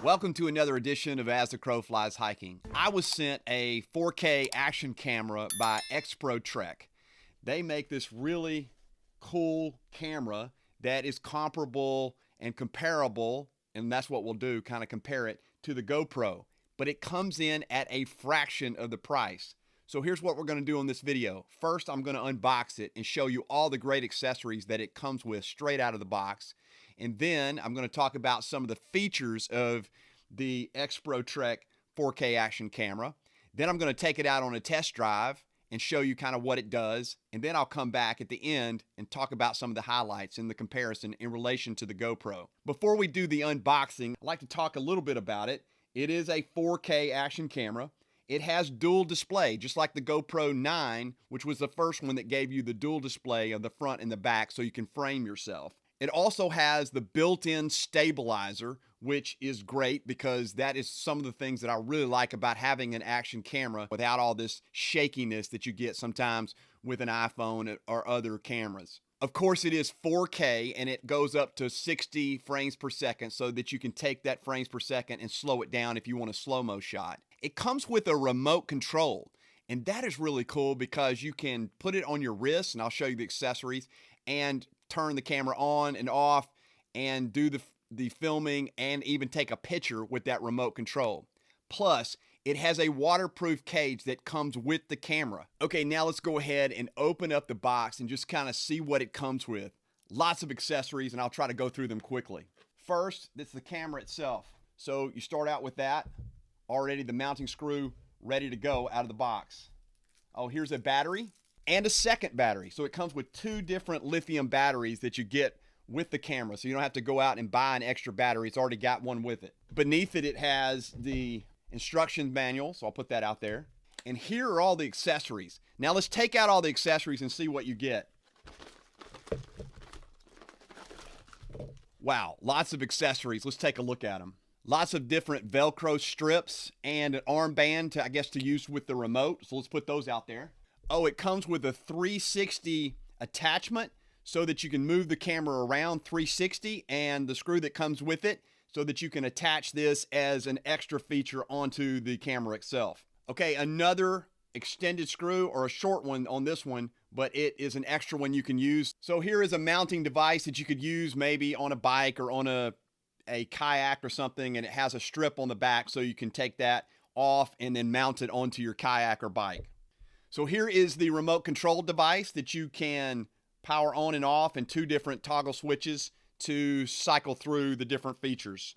Welcome to another edition of As the Crow Flies Hiking. I was sent a 4K action camera by Exprotrek. They make this really cool camera that is comparable and comparable, and that's what we'll do, kind of compare it to the GoPro. But it comes in at a fraction of the price. So here's what we're going to do in this video. First, I'm going to unbox it and show you all the great accessories that it comes with straight out of the box. And then I'm going to talk about some of the features of the Exprotrek 4K action camera. Then I'm going to take it out on a test drive and show you kind of what it does. And then I'll come back at the end and talk about some of the highlights in the comparison in relation to the GoPro. Before we do the unboxing, I'd like to talk a little bit about it. It is a 4K action camera. It has dual display, just like the GoPro 9, which was the first one that gave you the dual display of the front and the back so you can frame yourself. It also has the built-in stabilizer, which is great because that is some of the things that I really like about having an action camera without all this shakiness that you get sometimes with an iPhone or other cameras. Of course, it is 4K and it goes up to 60 frames per second so that you can take that frames per second and slow it down if you want a slow-mo shot. It comes with a remote control, and that is really cool because you can put it on your wrist, and I'll show you the accessories, and turn the camera on and off and do the filming and even take a picture with that remote control. Plus, it has a waterproof cage that comes with the camera. Okay, now let's go ahead and open up the box and just kind of see what it comes with. Lots of accessories, and I'll try to go through them quickly. First, this is the camera itself. So you start out with that. Already the mounting screw ready to go out of the box. Oh, here's a battery and a second battery. So it comes with two different lithium batteries that you get with the camera. So you don't have to go out and buy an extra battery. It's already got one with it. Beneath it, it has the instruction manual. So I'll put that out there. And here are all the accessories. Now let's take out all the accessories and see what you get. Wow, lots of accessories. Let's take a look at them. Lots of different Velcro strips and an armband to use with the remote. So let's put those out there. Oh, it comes with a 360 attachment so that you can move the camera around 360, and the screw that comes with it so that you can attach this as an extra feature onto the camera itself. Okay, another extended screw, or a short one on this one, but it is an extra one you can use. So here is a mounting device that you could use maybe on a bike or on a kayak or something, and it has a strip on the back so you can take that off and then mount it onto your kayak or bike. So here is the remote control device that you can power on and off, and two different toggle switches to cycle through the different features.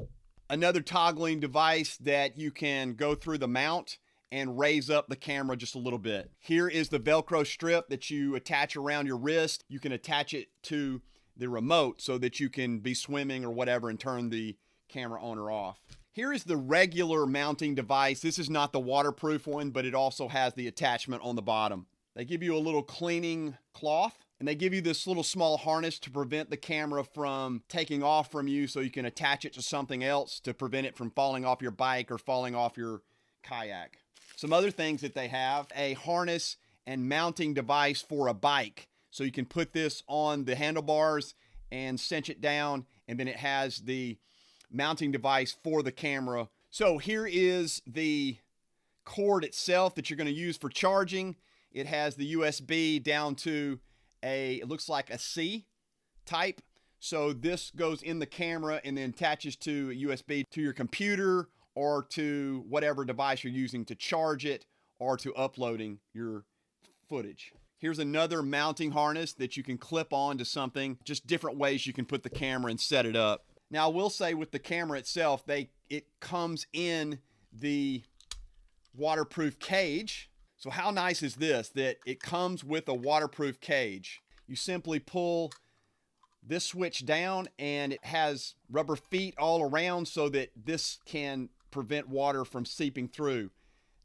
Another toggling device that you can go through the mount and raise up the camera just a little bit. Here is the Velcro strip that you attach around your wrist. You can attach it to the remote so that you can be swimming or whatever and turn the camera on or off. Here is the regular mounting device. This is not the waterproof one, but it also has the attachment on the bottom. They give you a little cleaning cloth, and they give you this little small harness to prevent the camera from taking off from you so you can attach it to something else to prevent it from falling off your bike or falling off your kayak. Some other things that they have: a harness and mounting device for a bike. So you can put this on the handlebars and cinch it down, and then it has the mounting device for the camera. So here is the cord itself that you're going to use for charging. It has the USB down to it looks like a C type. So this goes in the camera and then attaches to a USB to your computer or to whatever device you're using to charge it or to uploading your footage. Here's another mounting harness that you can clip on to something. Just different ways you can put the camera and set it up. Now, I will say with the camera itself, it comes in the waterproof cage. So how nice is this, that it comes with a waterproof cage? You simply pull this switch down and it has rubber feet all around so that this can prevent water from seeping through.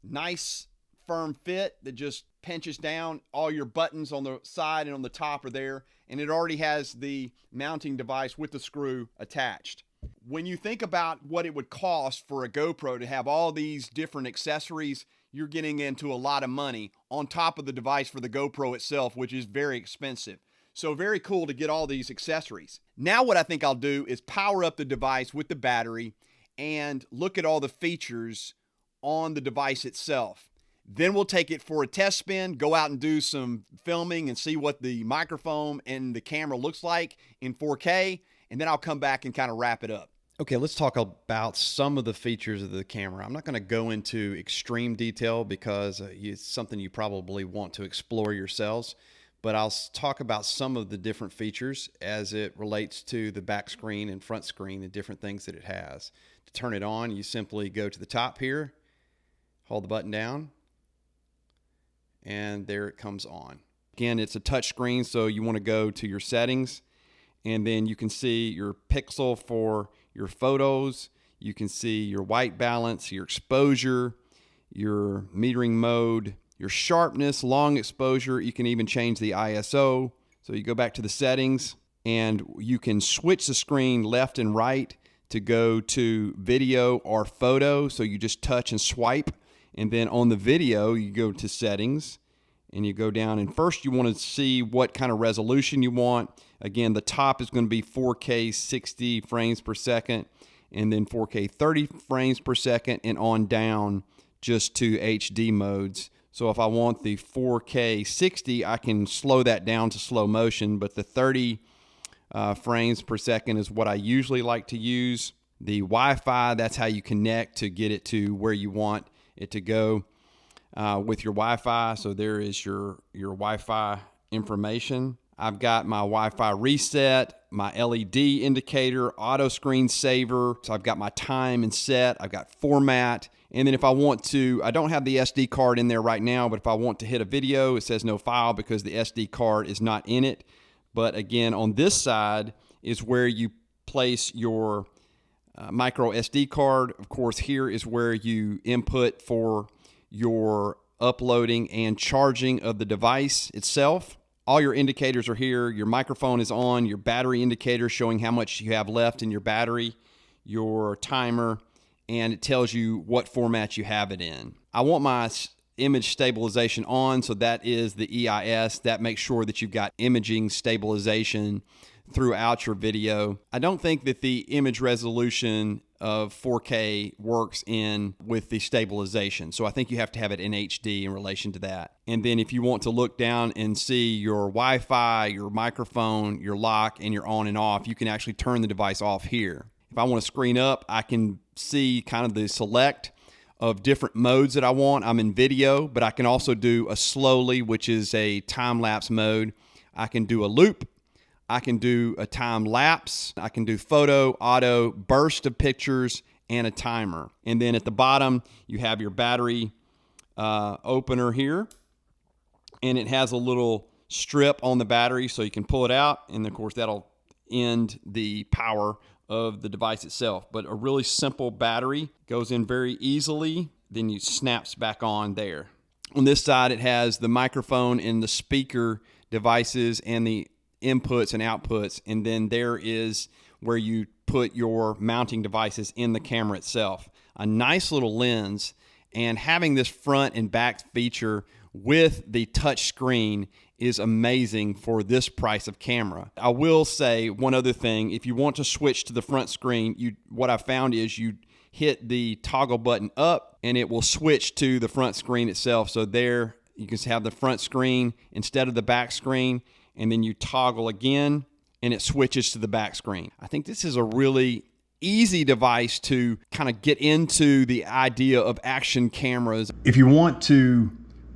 Nice firm fit that just pinches down. All your buttons on the side and on the top are there, and it already has the mounting device with the screw attached. When you think about what it would cost for a GoPro to have all these different accessories, you're getting into a lot of money on top of the device for the GoPro itself, which is very expensive. So very cool to get all these accessories. Now what I think I'll do is power up the device with the battery and look at all the features on the device itself. Then we'll take it for a test spin, go out and do some filming and see what the microphone and the camera looks like in 4K, and then I'll come back and kind of wrap it up. Okay, let's talk about some of the features of the camera. I'm not going to go into extreme detail because it's something you probably want to explore yourselves, but I'll talk about some of the different features as it relates to the back screen and front screen and different things that it has. To turn it on, you simply go to the top here, hold the button down, and there it comes on. Again, it's a touch screen, so you want to go to your settings, and then you can see your pixel for your photos. You can see your white balance, your exposure, your metering mode, your sharpness, long exposure. You can even change the ISO. So you go back to the settings, and you can switch the screen left and right to go to video or photo. So you just touch and swipe. And then on the video, you go to settings and you go down, and first you want to see what kind of resolution you want. Again, the top is going to be 4K 60 frames per second, and then 4K 30 frames per second, and on down just to HD modes. So if I want the 4K 60, I can slow that down to slow motion, but the 30 frames per second is what I usually like to use. The Wi-Fi, that's how you connect to get it to where you want it to go with your Wi-Fi. So there is your Wi-Fi information. I've got my Wi-Fi reset, my LED indicator, auto screensaver. So I've got my time and set. I've got format. And then if I want to, I don't have the SD card in there right now, but if I want to hit a video, it says no file because the SD card is not in it. But again, on this side is where you place your micro SD card. Of course, here is where you input for your uploading and charging of the device itself. All your indicators are here. Your microphone is on, your battery indicator showing how much you have left in your battery, your timer, and it tells you what format you have it in. I want my image stabilization on, so that is the EIS. That makes sure that you've got imaging stabilization throughout your video. I don't think that the image resolution of 4K works in with the stabilization. So I think you have to have it in HD in relation to that. And then if you want to look down and see your Wi-Fi, your microphone, your lock, and your on and off, you can actually turn the device off here. If I want to screen up, I can see kind of the select of different modes that I want. I'm in video, but I can also do a slowly, which is a time-lapse mode. I can do a loop. I can do a time lapse. I can do photo, auto, burst of pictures, and a timer. And then at the bottom, you have your battery opener here. And it has a little strip on the battery so you can pull it out. And of course, that'll end the power of the device itself. But a really simple battery goes in very easily. Then you snaps back on there. On this side, it has the microphone and the speaker devices and the inputs and outputs, and then there is where you put your mounting devices in the camera itself. A nice little lens, and having this front and back feature with the touch screen is amazing for this price of camera. I will say one other thing. If you want to switch to the front screen, what I found is you hit the toggle button up and it will switch to the front screen itself. So there you can have the front screen instead of the back screen, and then you toggle again and it switches to the back screen. I think this is a really easy device to kind of get into the idea of action cameras. If you want to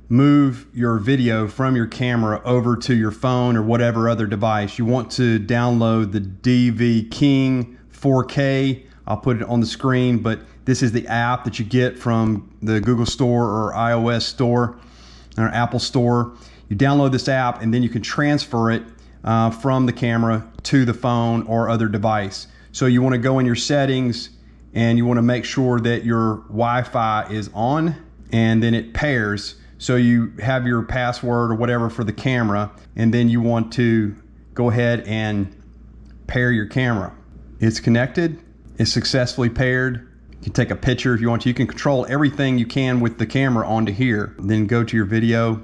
move your video from your camera over to your phone or whatever other device, you want to download the DV King 4K. I'll put it on the screen, but this is the app that you get from the Google Store or iOS Store or Apple Store. You download this app and then you can transfer it from the camera to the phone or other device. So you want to go in your settings and you want to make sure that your Wi-Fi is on, and then it pairs. So you have your password or whatever for the camera, and then you want to go ahead and pair your camera. It's connected, it's successfully paired. You can take a picture if you want to. You can control everything you can with the camera onto here. Then go to your video.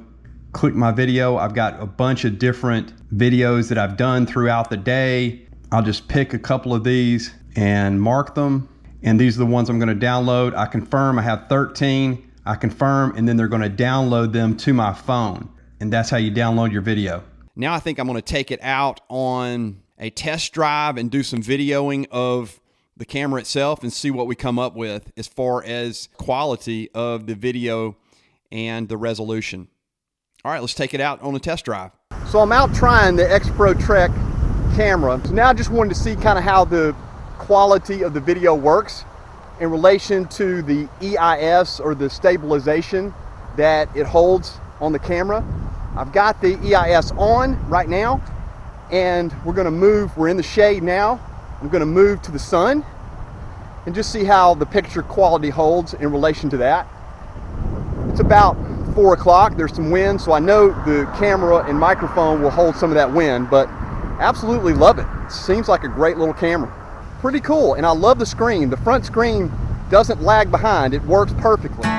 Click my video. I've got a bunch of different videos that I've done throughout the day. I'll just pick a couple of these and mark them. and these are the ones I'm going to download. I confirm I have 13. I confirm, and then they're going to download them to my phone. And that's how you download your video. Now I think I'm going to take it out on a test drive and do some videoing of the camera itself and see what we come up with as far as quality of the video and the resolution. All right, let's take it out on a test drive. So I'm out trying the Exprotrek camera. So now I just wanted to see kind of how the quality of the video works in relation to the EIS, or the stabilization that it holds on the camera. I've got the EIS on right now, and we're going to move. We're in the shade now. I'm going to move to the sun and just see how the picture quality holds in relation to that. It's about 4 o'clock. There's some wind, so I know the camera and microphone will hold some of that wind, but absolutely love it. It seems like a great little camera. Pretty cool, and I love the screen. The front screen doesn't lag behind. It works perfectly.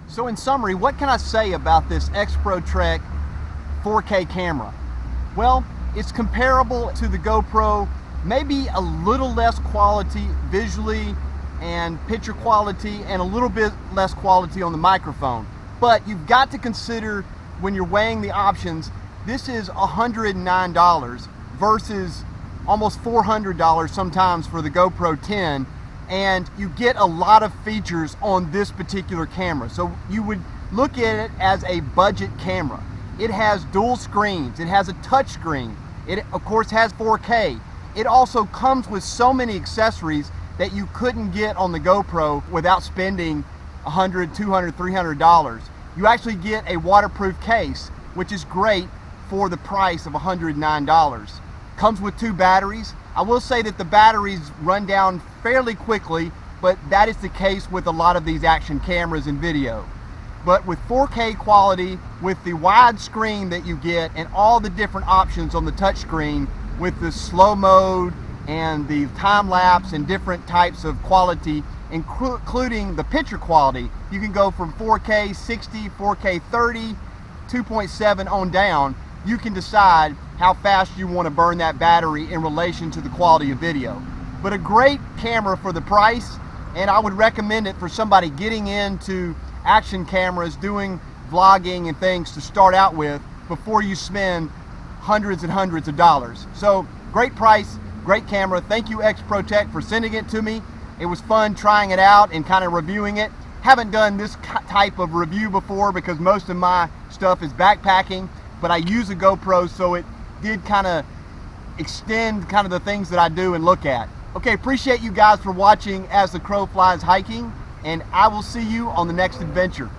So in summary, what can I say about this Exprotrek 4K camera? Well, it's comparable to the GoPro, maybe a little less quality visually and picture quality, and a little bit less quality on the microphone. But you've got to consider, when you're weighing the options, this is $109 versus almost $400 sometimes for the GoPro 10. And you get a lot of features on this particular camera. So you would look at it as a budget camera. It has dual screens, it has a touch screen, it of course has 4K. It also comes with so many accessories that you couldn't get on the GoPro without spending $100, $200, $300. You actually get a waterproof case, which is great for the price of $109. Comes with 2 batteries. I will say that the batteries run down fairly quickly, but that is the case with a lot of these action cameras and video. But with 4K quality, with the wide screen that you get and all the different options on the touch screen, with the slow mode and the time lapse and different types of quality, including the picture quality, you can go from 4K 60, 4K 30, 2.7 on down. You can decide how fast you want to burn that battery in relation to the quality of video. But a great camera for the price, and I would recommend it for somebody getting into action cameras, doing vlogging and things to start out with before you spend hundreds and hundreds of dollars. So great price, great camera. Thank you Exprotrek for sending it to me. It was fun trying it out and kind of reviewing it. Haven't done this type of review before because most of my stuff is backpacking, but I use a GoPro, so it did kind of extend kind of the things that I do and look at. Okay, appreciate you guys for watching As the Crow Flies Hiking, and I will see you on the next adventure.